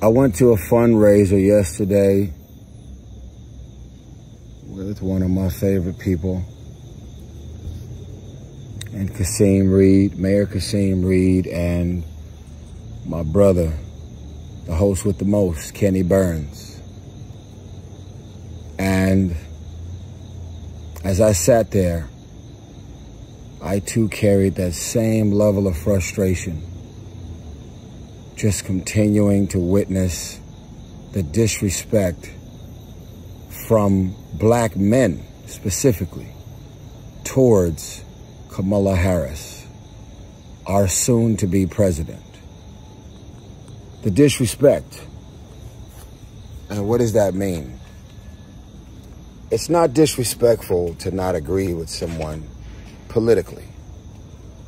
I went to a fundraiser yesterday with one of my favorite people, and Mayor Kasim Reed, and my brother, the host with the most, Kenny Burns. And as I sat there, I too carried that same level of frustration, just continuing to witness the disrespect from black men specifically towards Kamala Harris, our soon-to-be president. The disrespect. And what does that mean? It's not disrespectful to not agree with someone politically.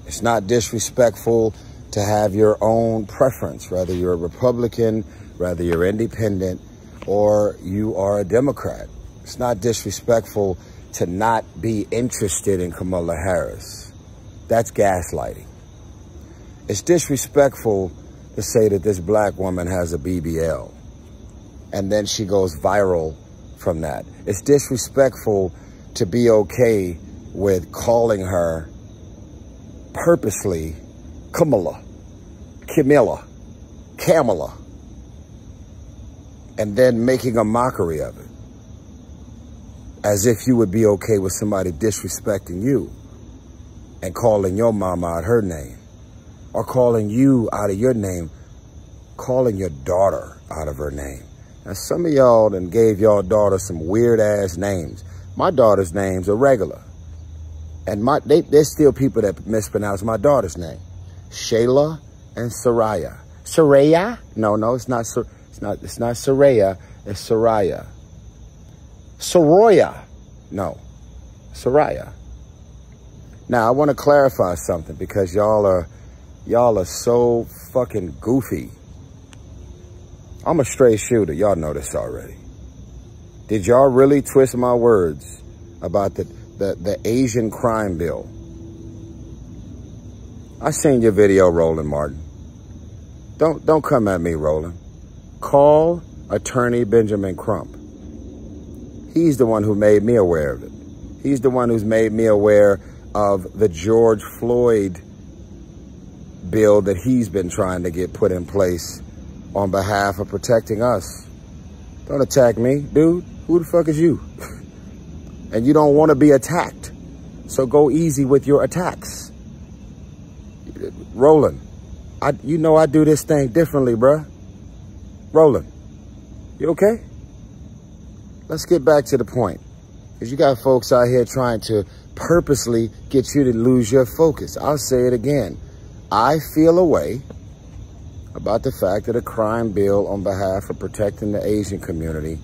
It's not disrespectful to have your own preference, whether you're a Republican, whether you're independent, or you are a Democrat. It's not disrespectful to not be interested in Kamala Harris. That's gaslighting. It's disrespectful to say that this black woman has a BBL, and then she goes viral from that. It's disrespectful to be okay with calling her purposely Kamala, and then making a mockery of it, as if you would be okay with somebody disrespecting you and calling your mama out her name, or calling you out of your name, calling your daughter out of her name. Now, some of y'all done gave y'all daughter some weird-ass names. My daughter's names are regular. And there's still people that mispronounce my daughter's name. Shayla and Soraya. Soraya? No, it's not Soraya, it's Soraya. Soroya. No, Soraya. Now, I want to clarify something, because y'all are so fucking goofy. I'm a straight shooter. Y'all know this already. Did y'all really twist my words about the Asian crime bill? I seen your video, Roland Martin. Don't come at me, Roland. Call Attorney Benjamin Crump. He's the one who made me aware of it. He's the one who's made me aware of the George Floyd bill that he's been trying to get put in place on behalf of protecting us. Don't attack me, dude. Who the fuck is you? And you don't want to be attacked, so go easy with your attacks. Roland, you know I do this thing differently, bruh. Roland, you okay? Let's get back to the point, because you got folks out here trying to purposely get you to lose your focus. I'll say it again. I feel a way about the fact that a crime bill on behalf of protecting the Asian community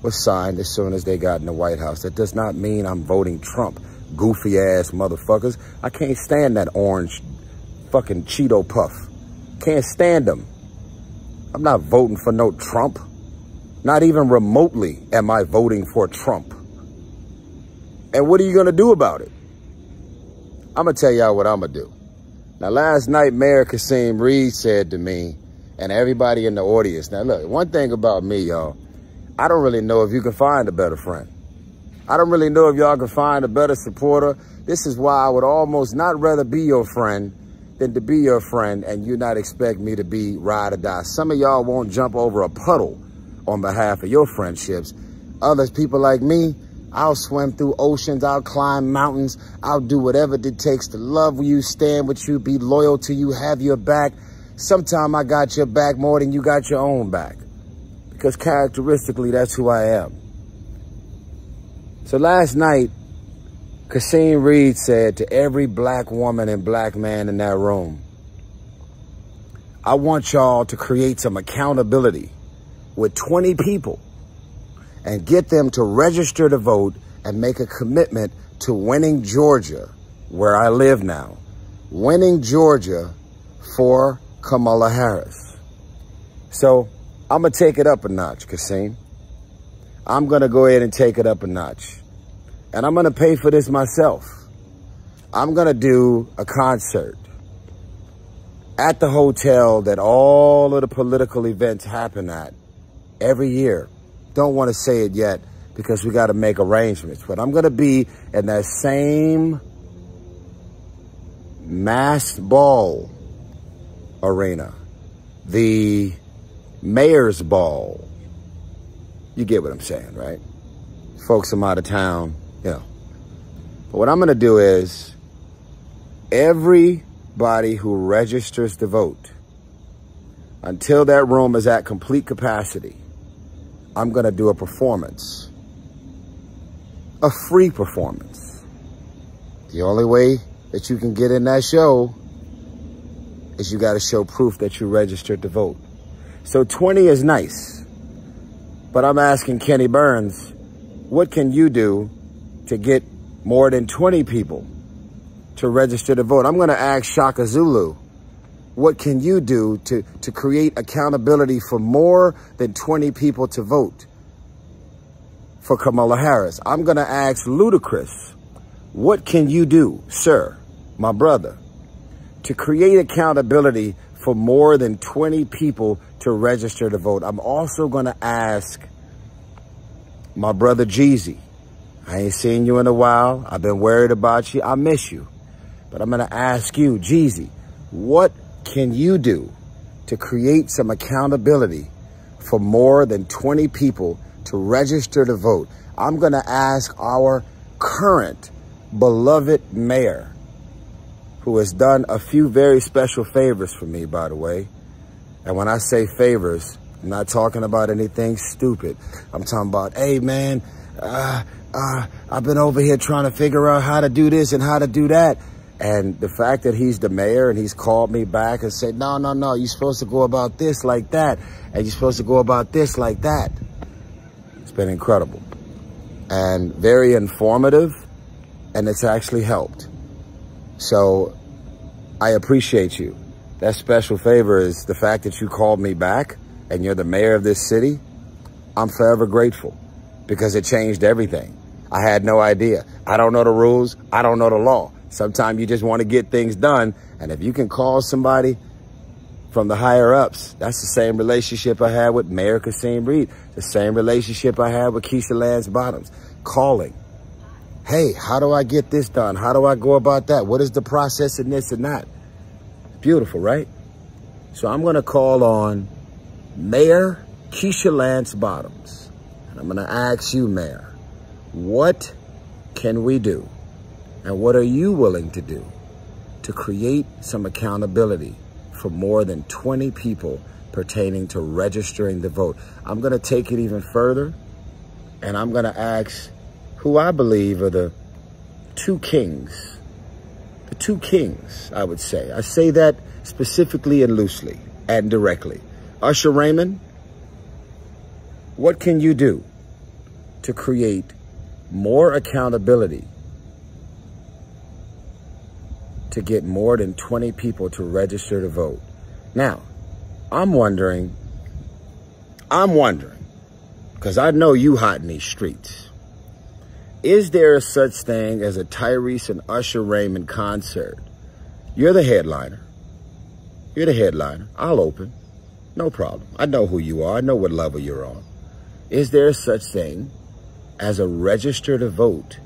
was signed as soon as they got in the White House. That does not mean I'm voting Trump, goofy ass motherfuckers. I can't stand that orange fucking Cheeto puff. Can't stand them. I'm not voting for no Trump. Not even remotely am I voting for Trump. And what are you gonna do about it? I'm gonna tell y'all what I'm gonna do. Now, last night, Mayor Kasim Reed said to me, and everybody in the audience, now look, one thing about me, y'all, I don't really know if you can find a better friend. I don't really know if y'all can find a better supporter. This is why I would almost not rather be your friend than to be your friend and you not expect me to be ride or die. Some of y'all won't jump over a puddle on behalf of your friendships. Others, people like me, I'll swim through oceans, I'll climb mountains, I'll do whatever it takes to love you, stand with you, be loyal to you, have your back. Sometime I got your back more than you got your own back, because characteristically, that's who I am. So last night, Kasim Reed said to every black woman and black man in that room, I want y'all to create some accountability with 20 people and get them to register to vote and make a commitment to winning Georgia, where I live now, winning Georgia for Kamala Harris. So I'm going to take it up a notch, Kasim. I'm going to go ahead and take it up a notch. And I'm going to pay for this myself. I'm going to do a concert at the hotel that all of the political events happen at every year. Don't want to say it yet because we got to make arrangements, but I'm going to be in that same masked ball arena, the mayor's ball. You get what I'm saying, right? Folks from out of town, you know. But what I'm going to do is everybody who registers to vote, until that room is at complete capacity, I'm going to do a performance, a free performance. The only way that you can get in that show is you got to show proof that you registered to vote. So 20 is nice, but I'm asking Kenny Burns, what can you do to get more than 20 people to register to vote? I'm going to ask Shaka Zulu, what can you do to create accountability for more than 20 people to vote for Kamala Harris? I'm going to ask Ludacris, what can you do, sir, my brother, to create accountability for more than 20 people to register to vote? I'm also going to ask my brother Jeezy. I ain't seen you in a while. I've been worried about you. I miss you. But I'm going to ask you, Jeezy, what can you do to create some accountability for more than 20 people to register to vote? I'm going to ask our current beloved mayor, who has done a few very special favors for me, by the way. And when I say favors, I'm not talking about anything stupid. I'm talking about, hey, man, I've been over here trying to figure out how to do this and how to do that. And the fact that he's the mayor and he's called me back and said, no, you're supposed to go about this like that. And you're supposed to go about this like that. It's been incredible and very informative, and it's actually helped. So I appreciate you. That special favor is the fact that you called me back and you're the mayor of this city. I'm forever grateful because it changed everything. I had no idea. I don't know the rules. I don't know the law. Sometimes you just want to get things done. And if you can call somebody from the higher ups, that's the same relationship I had with Mayor Kasim Reed, the same relationship I had with Keisha Lance Bottoms. Calling. Hey, how do I get this done? How do I go about that? What is the process in this and that? Beautiful, right? So I'm going to call on Mayor Keisha Lance Bottoms. And I'm going to ask you, Mayor, what can we do? And what are you willing to do to create some accountability for more than 20 people pertaining to registering to vote? I'm going to take it even further, and I'm going to ask who I believe are the two kings. The two kings, I would say. I say that specifically and loosely and directly. Usher Raymond, what can you do to create more accountability to get more than 20 people to register to vote? Now, I'm wondering, because I know you hot in these streets. Is there such thing as a Tyrese and Usher Raymond concert? You're the headliner. You're the headliner. I'll open. No problem. I know who you are. I know what level you're on. Is there such thing as a register to vote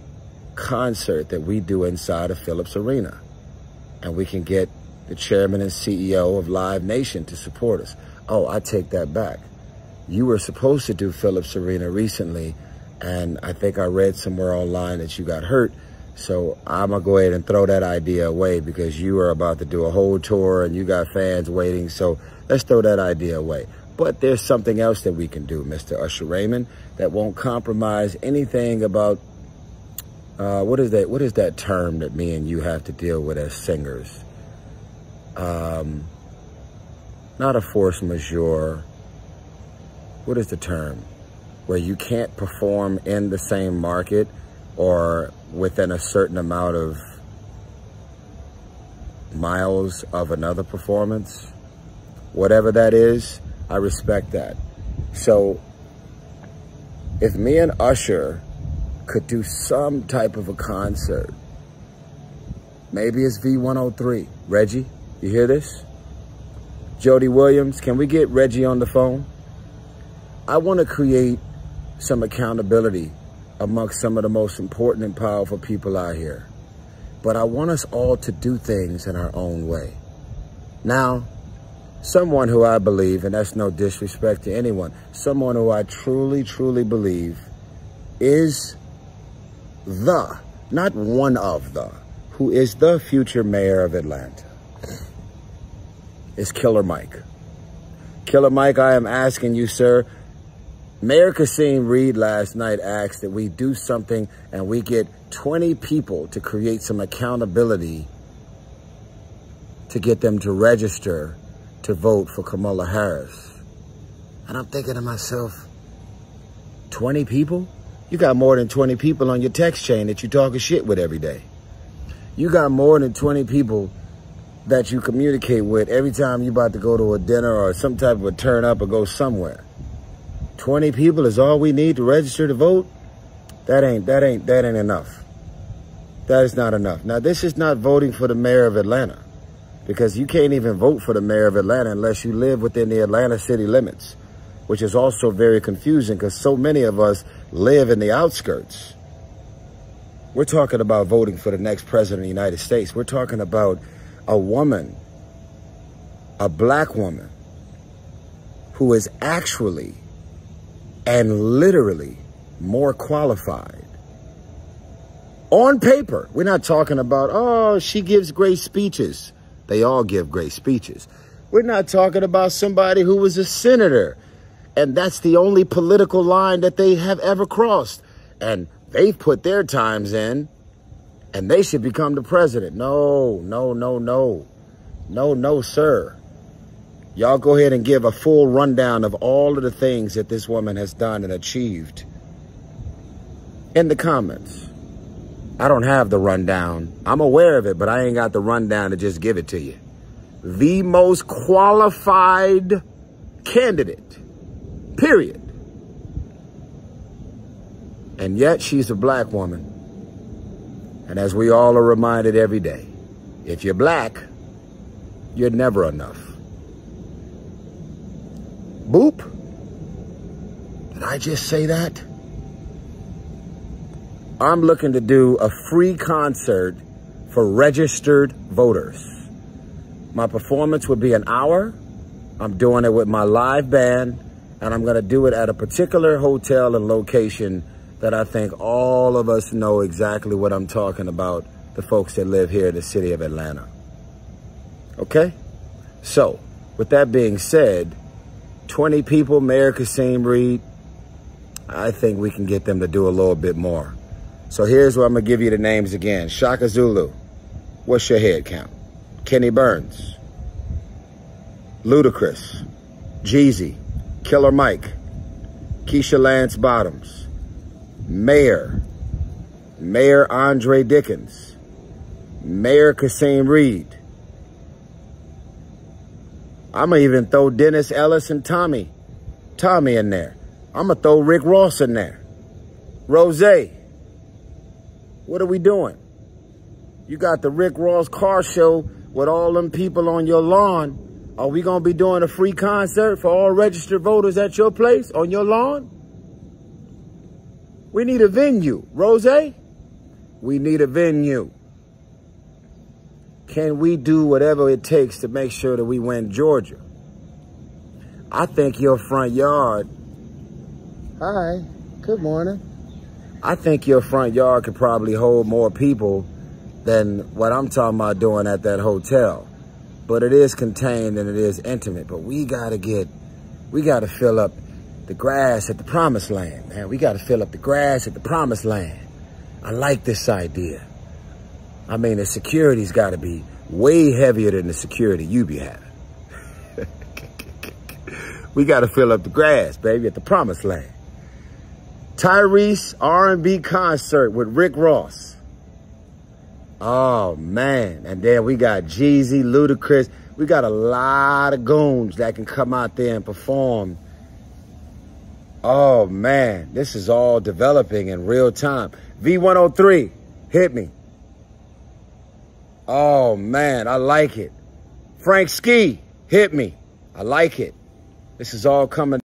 concert that we do inside of Phillips Arena? And we can get the chairman and CEO of Live Nation to support us. Oh, I take that back. You were supposed to do Phillips Arena recently, and I think I read somewhere online that you got hurt. So I'm going to go ahead and throw that idea away because you are about to do a whole tour and you got fans waiting. So let's throw that idea away. But there's something else that we can do, Mr. Usher Raymond, that won't compromise anything about, what is that term that me and you have to deal with as singers? Not a force majeure. What is the term? Where you can't perform in the same market or within a certain amount of miles of another performance. Whatever that is, I respect that. So if me and Usher could do some type of a concert, maybe it's V103. Reggie, you hear this? Jody Williams, can we get Reggie on the phone? I want to create some accountability amongst some of the most important and powerful people out here. But I want us all to do things in our own way. Now, someone who I believe, and that's no disrespect to anyone, someone who I truly, truly believe is not one of the, who is the future mayor of Atlanta, is Killer Mike. Killer Mike, I am asking you, sir. Mayor Kasim Reed last night asked that we do something and we get 20 people to create some accountability to get them to register to vote for Kamala Harris. And I'm thinking to myself, 20 people? You got more than 20 people on your text chain that you talking shit with every day. You got more than 20 people that you communicate with every time you about to go to a dinner or some type of a turn up or go somewhere. 20 people is all we need to register to vote? That ain't enough. That is not enough. Now, this is not voting for the mayor of Atlanta, because you can't even vote for the mayor of Atlanta unless you live within the Atlanta city limits, which is also very confusing because so many of us live in the outskirts. We're talking about voting for the next president of the United States. We're talking about a woman, a black woman, who is actually and literally more qualified. On paper, we're not talking about, oh, she gives great speeches. They all give great speeches. We're not talking about somebody who was a senator, and that's the only political line that they have ever crossed. And they've put their times in, and they should become the president. No, no, no, no. No, no, sir. Y'all go ahead and give a full rundown of all of the things that this woman has done and achieved in the comments. I don't have the rundown. I'm aware of it, but I ain't got the rundown to just give it to you. The most qualified candidate, period. And yet she's a black woman. And as we all are reminded every day, if you're black, you're never enough. Boop. Did I just say that? I'm looking to do a free concert for registered voters. My performance would be an hour. I'm doing it with my live band, and I'm going to do it at a particular hotel and location that I think all of us know exactly what I'm talking about, the folks that live here in the city of Atlanta. Okay? So, with that being said, 20 people, Mayor Kasim Reed, I think we can get them to do a little bit more. So here's what I'm going to give you the names again. Shaka Zulu, what's your head count? Kenny Burns, Ludacris, Jeezy, Killer Mike, Keisha Lance Bottoms, Mayor Andre Dickens, Mayor Kasim Reed. I'm going to even throw Dennis Ellis and Tommy in there. I'm going to throw Rick Ross in there. Rose, what are we doing? You got the Rick Ross car show with all them people on your lawn. Are we going to be doing a free concert for all registered voters at your place, on your lawn? We need a venue. Rose, we need a venue. Can we do whatever it takes to make sure that we win Georgia? I think your front yard... Hi, good morning. I think your front yard could probably hold more people than what I'm talking about doing at that hotel. But it is contained and it is intimate. But we got to fill up the grass at the promised land, man. We got to fill up the grass at the promised land. I like this idea. I mean, the security's got to be way heavier than the security you be having. We got to fill up the grass, baby, at the promised land. Tyrese R&B concert with Rick Ross. Oh, man. And then we got Jeezy, Ludacris. We got a lot of goons that can come out there and perform. Oh, man. This is all developing in real time. V103, hit me. Oh, man, I like it. Frank Ski, hit me. I like it. This is all coming